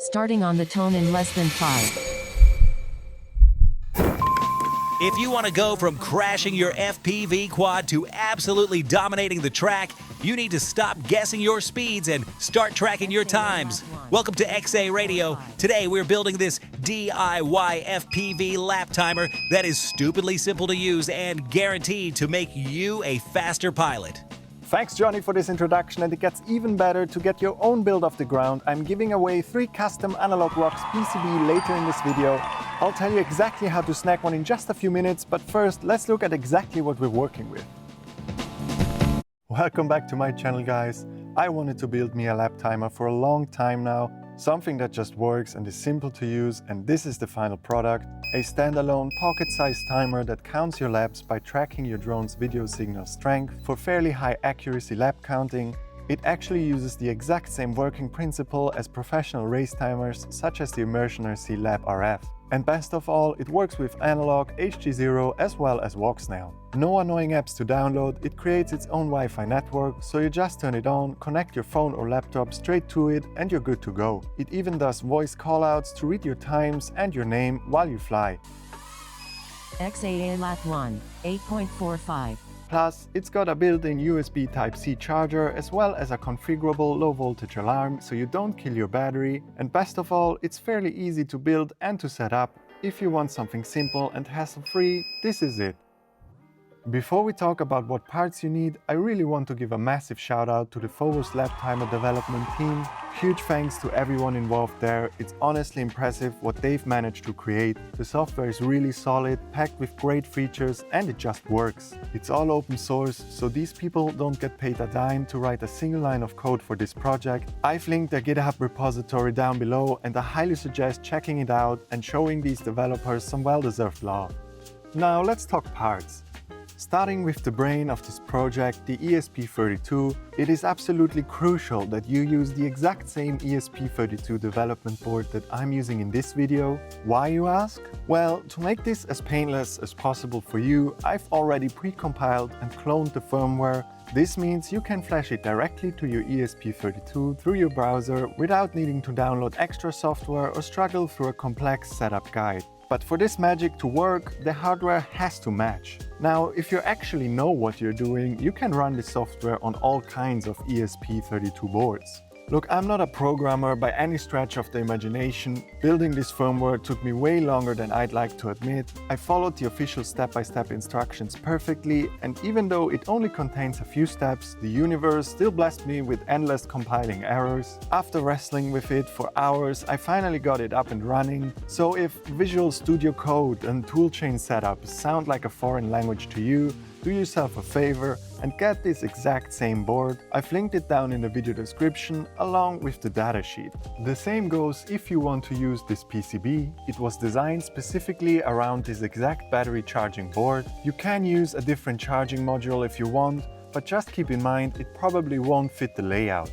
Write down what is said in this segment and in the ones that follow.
starting on the tone in less than 5. If you want to go from crashing your FPV quad to absolutely dominating the track, you need to stop guessing your speeds and start tracking your times. Welcome to XA Radio. Today we're building this DIY FPV lap timer that is stupidly simple to use and guaranteed to make you a faster pilot. Thanks, Johnny, for this introduction, and it gets even better. To get your own build off the ground, I'm giving away 3 custom Analog Rocks PCB later in this video. I'll tell you exactly how to snag one in just a few minutes, but first, let's look at exactly what we're working with. Welcome back to my channel, guys. I wanted to build me a lap timer for a long time now, something that just works and is simple to use, and this is the final product. A standalone pocket-sized timer that counts your laps by tracking your drone's video signal strength for fairly high accuracy lap counting. It actually uses the exact same working principle as professional race timers such as the Immersion RC Lap RF. And best of all, it works with analog, HG0 as well as Voxnail. No annoying apps to download, it creates its own Wi-Fi network, so you just turn it on, connect your phone or laptop straight to it and you're good to go. It even does voice callouts to read your times and your name while you fly. XAA Lat 1, 8.45. Plus, it's got a built-in USB Type-C charger as well as a configurable low-voltage alarm so you don't kill your battery. And best of all, it's fairly easy to build and to set up. If you want something simple and hassle-free, this is it. Before we talk about what parts you need, I really want to give a massive shout out to the Phobos lap timer development team. Huge thanks to everyone involved there. It's honestly impressive what they've managed to create. The software is really solid, packed with great features, and it just works. It's all open source, so these people don't get paid a dime to write a single line of code for this project. I've linked their GitHub repository down below, and I highly suggest checking it out and showing these developers some well-deserved love. Now let's talk parts. Starting with the brain of this project, the ESP32, it is absolutely crucial that you use the exact same ESP32 development board that I'm using in this video. Why, you ask? Well, to make this as painless as possible for you, I've already pre-compiled and cloned the firmware. This means you can flash it directly to your ESP32 through your browser without needing to download extra software or struggle through a complex setup guide. But for this magic to work, the hardware has to match. Now, if you actually know what you're doing, you can run the software on all kinds of ESP32 boards. Look, I'm not a programmer by any stretch of the imagination. Building this firmware took me way longer than I'd like to admit. I followed the official step-by-step instructions perfectly, and even though it only contains a few steps, the universe still blessed me with endless compiling errors. After wrestling with it for hours, I finally got it up and running. So if Visual Studio Code and toolchain setup sound like a foreign language to you, do yourself a favor and get this exact same board. I've linked it down in the video description along with the datasheet. The same goes if you want to use this PCB. It was designed specifically around this exact battery charging board. You can use a different charging module if you want, but just keep in mind it probably won't fit the layout.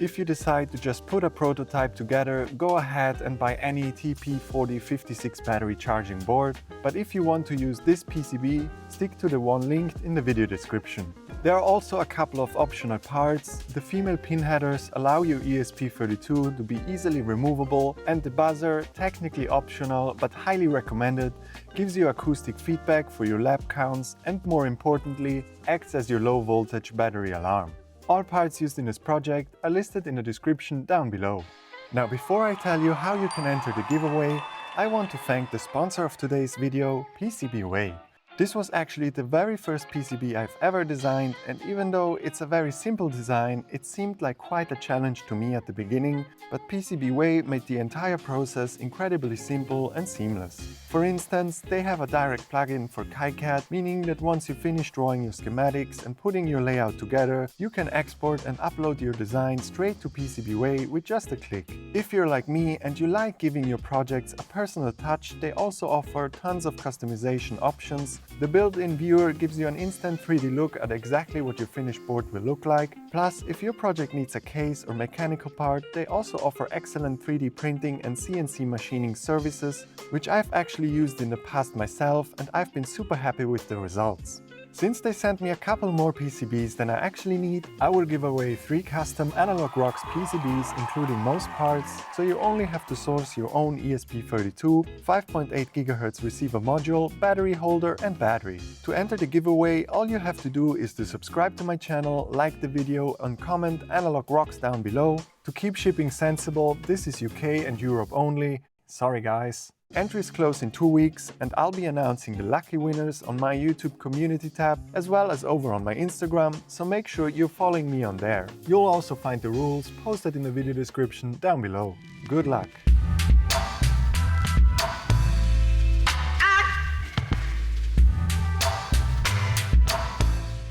If you decide to just put a prototype together, go ahead and buy any TP4056 battery charging board. But if you want to use this PCB, stick to the one linked in the video description. There are also a couple of optional parts. The female pin headers allow your ESP32 to be easily removable, and the buzzer, technically optional but highly recommended, gives you acoustic feedback for your lap counts and, more importantly, acts as your low voltage battery alarm. All parts used in this project are listed in the description down below. Now, before I tell you how you can enter the giveaway, I want to thank the sponsor of today's video, PCBWay. This was actually the very first PCB I've ever designed, and even though it's a very simple design, it seemed like quite a challenge to me at the beginning, but PCBWay made the entire process incredibly simple and seamless. For instance, they have a direct plugin for KiCad, meaning that once you finish drawing your schematics and putting your layout together, you can export and upload your design straight to PCBWay with just a click. If you're like me and you like giving your projects a personal touch, they also offer tons of customization options. The built-in viewer gives you an instant 3D look at exactly what your finished board will look like. Plus, if your project needs a case or mechanical part, they also offer excellent 3D printing and CNC machining services, which I've actually used in the past myself, and I've been super happy with the results. Since they sent me a couple more PCBs than I actually need, I will give away 3 custom Analog Rocks PCBs including most parts, so you only have to source your own ESP32, 5.8 GHz receiver module, battery holder and battery. To enter the giveaway, all you have to do is to subscribe to my channel, like the video and comment Analog Rocks down below. To keep shipping sensible, this is UK and Europe only. Sorry guys. Entries close in 2 weeks and I'll be announcing the lucky winners on my YouTube community tab as well as over on my Instagram, so make sure you're following me on there. You'll also find the rules posted in the video description down below. Good luck!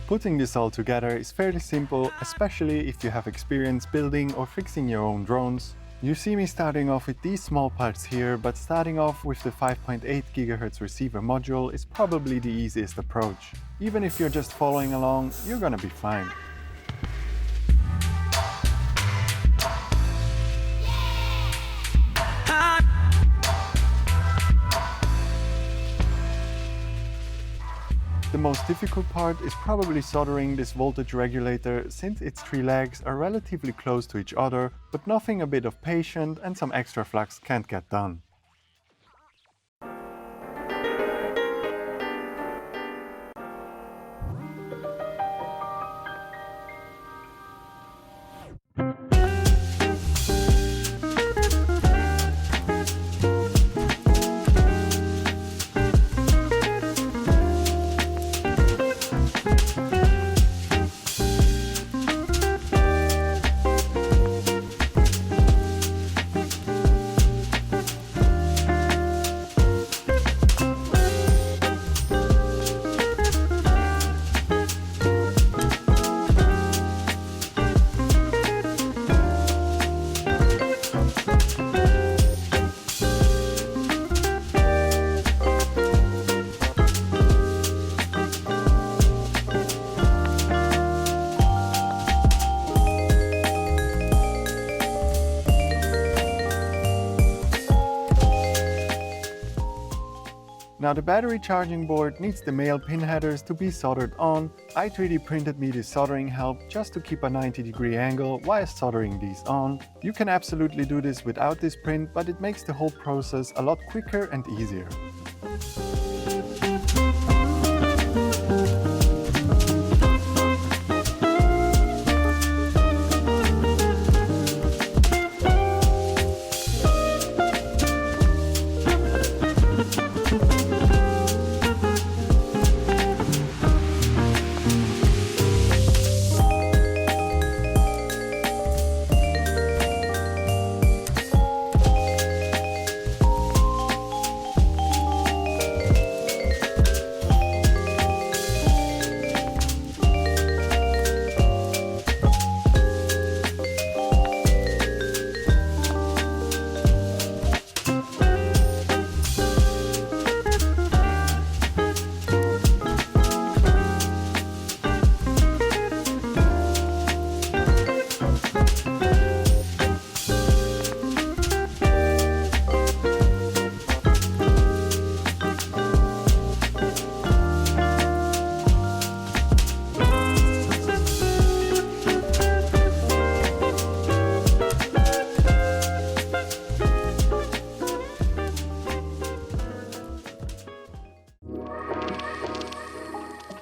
Putting this all together is fairly simple, especially if you have experience building or fixing your own drones. You see me starting off with these small parts here, but starting off with the 5.8 GHz receiver module is probably the easiest approach. Even if you're just following along, you're gonna be fine. The most difficult part is probably soldering this voltage regulator, since its 3 legs are relatively close to each other, but nothing a bit of patience and some extra flux can't get done. Now the battery charging board needs the male pin headers to be soldered on. I 3D printed me this soldering help just to keep a 90-degree angle while soldering these on. You can absolutely do this without this print, but it makes the whole process a lot quicker and easier.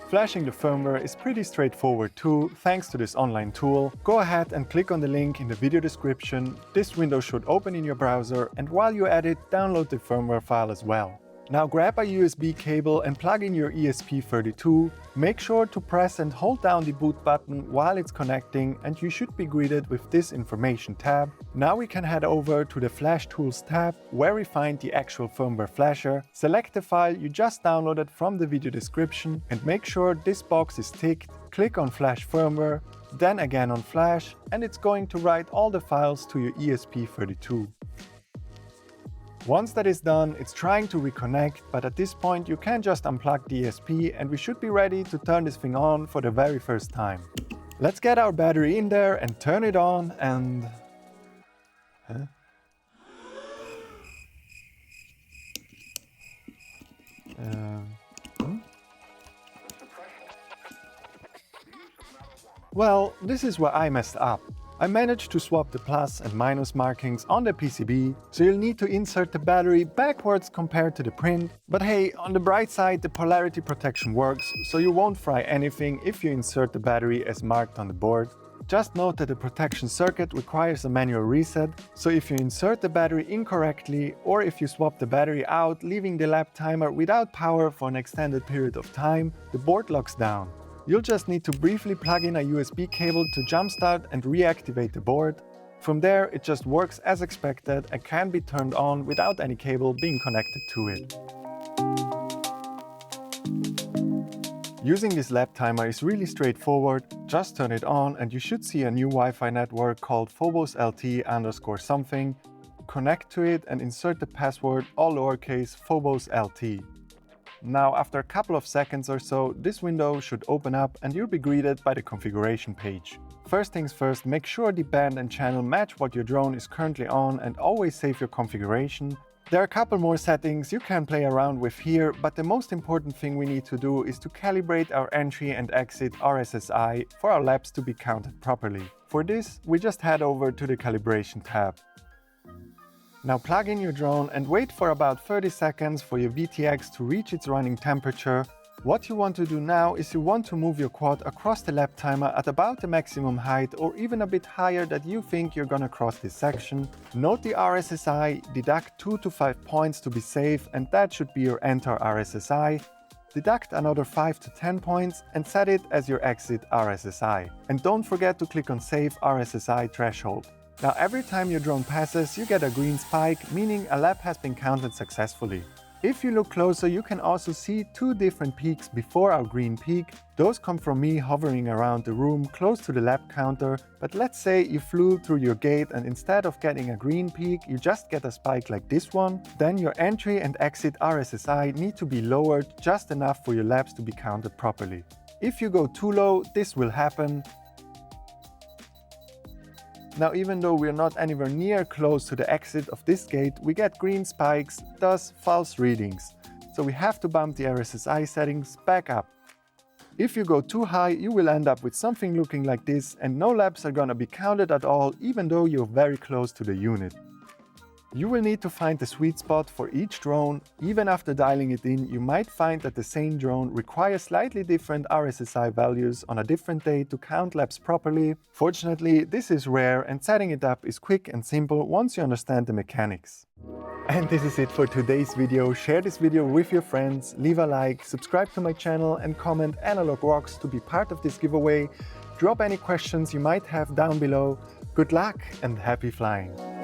Flashing the firmware is pretty straightforward too, thanks to this online tool. Go ahead and click on the link in the video description. This window should open in your browser, and while you're at it, download the firmware file as well. Now grab a USB cable and plug in your ESP32. Make sure to press and hold down the boot button while it's connecting, and you should be greeted with this information tab. Now we can head over to the Flash Tools tab, where we find the actual firmware flasher. Select the file you just downloaded from the video description and make sure this box is ticked. Click on Flash Firmware, then again on Flash, and it's going to write all the files to your ESP32. Once that is done, it's trying to reconnect, but at this point you can just unplug the ESP and we should be ready to turn this thing on for the very first time. Let's get our battery in there and turn it on and... Huh? Well, this is where I messed up. I managed to swap the plus and minus markings on the PCB, so you'll need to insert the battery backwards compared to the print. But hey, on the bright side, the polarity protection works, so you won't fry anything if you insert the battery as marked on the board. Just note that the protection circuit requires a manual reset, so if you insert the battery incorrectly or if you swap the battery out, leaving the lap timer without power for an extended period of time, the board locks down. You'll just need to briefly plug in a USB cable to jumpstart and reactivate the board. From there, it just works as expected and can be turned on without any cable being connected to it. Using this lap timer is really straightforward. Just turn it on and you should see a new Wi-Fi network called PhobosLT_something. Connect to it and insert the password, all lowercase, PhobosLT. Now, after a couple of seconds or so, this window should open up and you'll be greeted by the configuration page. First things first, make sure the band and channel match what your drone is currently on and always save your configuration. There are a couple more settings you can play around with here, but the most important thing we need to do is to calibrate our entry and exit RSSI for our laps to be counted properly. For this, we just head over to the calibration tab. Now plug in your drone and wait for about 30 seconds for your VTX to reach its running temperature. What you want to do now is you want to move your quad across the lap timer at about the maximum height or even a bit higher that you think you're gonna cross this section. Note the RSSI, deduct 2 to 5 points to be safe, and that should be your enter RSSI. Deduct another 5 to 10 points and set it as your exit RSSI. And don't forget to click on Save RSSI Threshold. Now every time your drone passes, you get a green spike, meaning a lap has been counted successfully. If you look closer, you can also see two different peaks before our green peak. Those come from me hovering around the room close to the lap counter, but let's say you flew through your gate and instead of getting a green peak, you just get a spike like this one, then your entry and exit RSSI need to be lowered just enough for your laps to be counted properly. If you go too low, this will happen. Now, even though we're not anywhere near close to the exit of this gate, we get green spikes, thus false readings. So we have to bump the RSSI settings back up. If you go too high, you will end up with something looking like this and no laps are gonna be counted at all, even though you're very close to the unit. You will need to find the sweet spot for each drone. Even after dialing it in, you might find that the same drone requires slightly different RSSI values on a different day to count laps properly. Fortunately, this is rare and setting it up is quick and simple once you understand the mechanics. And this is it for today's video. Share this video with your friends, leave a like, subscribe to my channel and comment Analog Rocks to be part of this giveaway. Drop any questions you might have down below. Good luck and happy flying!